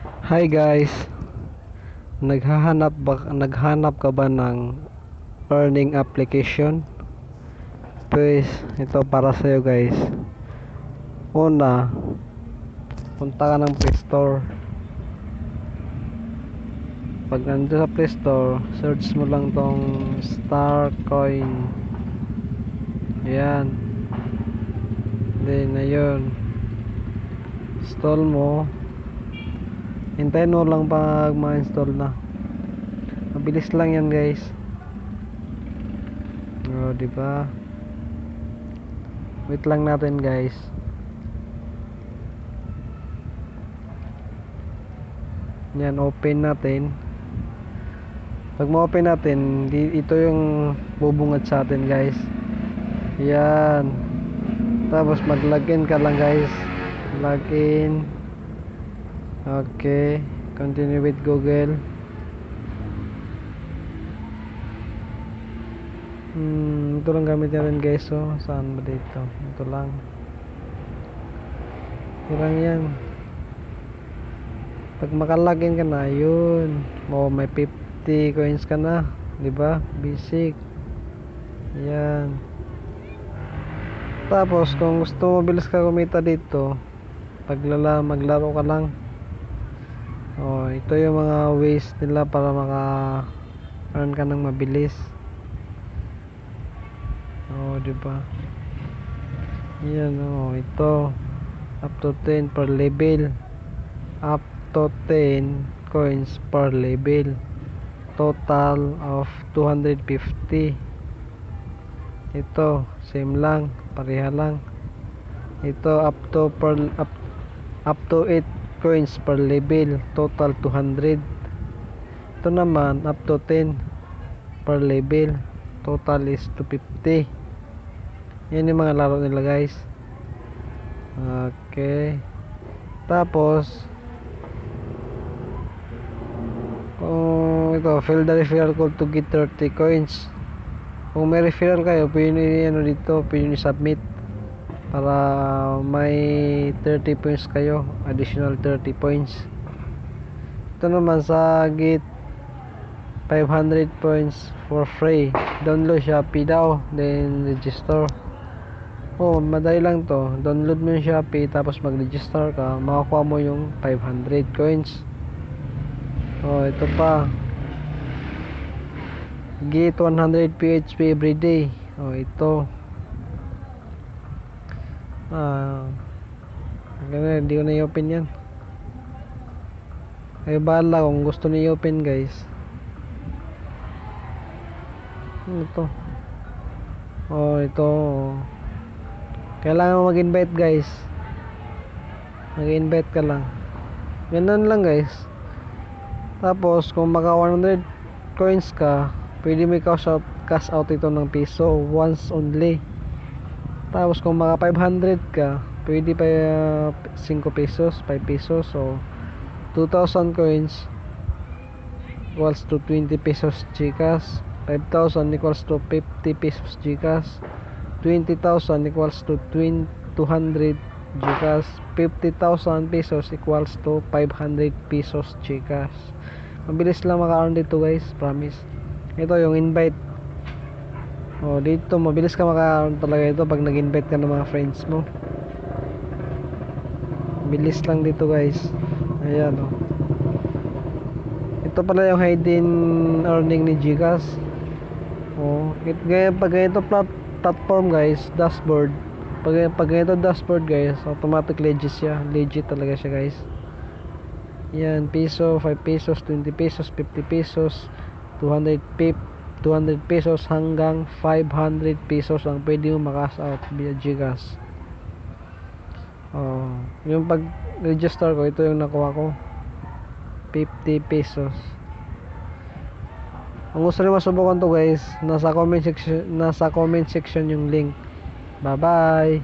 Hi guys, naghanap ka ba ng earning application? Pues ito para sa iyo guys. Una, punta ka ng Play Store. Pag nandun sa Play Store, search mo lang tong Starcoin. Ayan. Then ayun, install mo. Hintayin mo lang pag ma-install na. Mabilis lang yan guys. Oh, diba? Wait lang natin guys. Yan, open natin. Pag ma-open natin, ito yung bubungad sa atin guys. Yan. Tapos mag-login ka lang guys. Login. Okay. Continue with Google. Ito lang gamit natin guys. So, saan ba dito? Ito lang. Ito lang yan. Pag makalagin ka na, yun. May 50 coins ka na. Diba? Basic. Yan. Tapos, kung gusto mo bilis ka kumita dito, maglaro ka lang. Ito yung mga ways nila para maka-earn ka ng mabilis. Diba? Yan, ito. Up to 10 per level. Up to 10 coins per level. Total of 250. Ito, same lang, pareha lang. Ito up to 8 coins per level, total 200. Ito naman up to 10 per level, total is 250. Yan yung mga laro nila guys. Okay. Tapos ito, fill the referral code to get 30 coins. Kung may referral kayo, pwede dito, pwede submit para may 30 points kayo, additional 30 points. Ito naman sa get 500 points for free. Download Shopee daw, then register. Madali lang to. Download mo yung Shopee, tapos mag-register ka, makakuha mo yung 500 coins. Ito pa, get 100 PHP everyday. Ito hindi ko na i-open yan. Kayo bahala kung gusto na i-open guys. Ito kailangan mag-invite guys. Mag-invite ka lang, ganun lang guys. Tapos kung maka 100 coins ka, pwede mo cash out ito ng piso once only. Tapos kung maka 500 ka, pwede pa 5 pesos, 5 pesos. So 2,000 coins equals to 20 pesos GCash. 5,000 equals to 50 pesos GCash. 20,000 equals to 200 GCash. 50,000 pesos equals to 500 pesos GCash. Mabilis lang maka-earn dito guys, promise. Ito yung invite. Dito mabilis ka maka-earn talaga ito pag nag-invite ka ng mga friends mo. Bilis lang dito guys. Ayan ito pala yung hidden earning ni GCash. Pag ganito platform guys, dashboard. Pag ganito dashboard guys, automatic legit siya. Legit talaga siya guys. Yan, piso, 5 pesos, 20 pesos, 50 pesos, 200 pesos hanggang 500 pesos ang pwede mo makash out via GCash. Yung pag register ko, ito yung nakuha ko, 50 pesos. Kung gusto nyo masubukan to guys, nasa comment section yung link. Bye bye.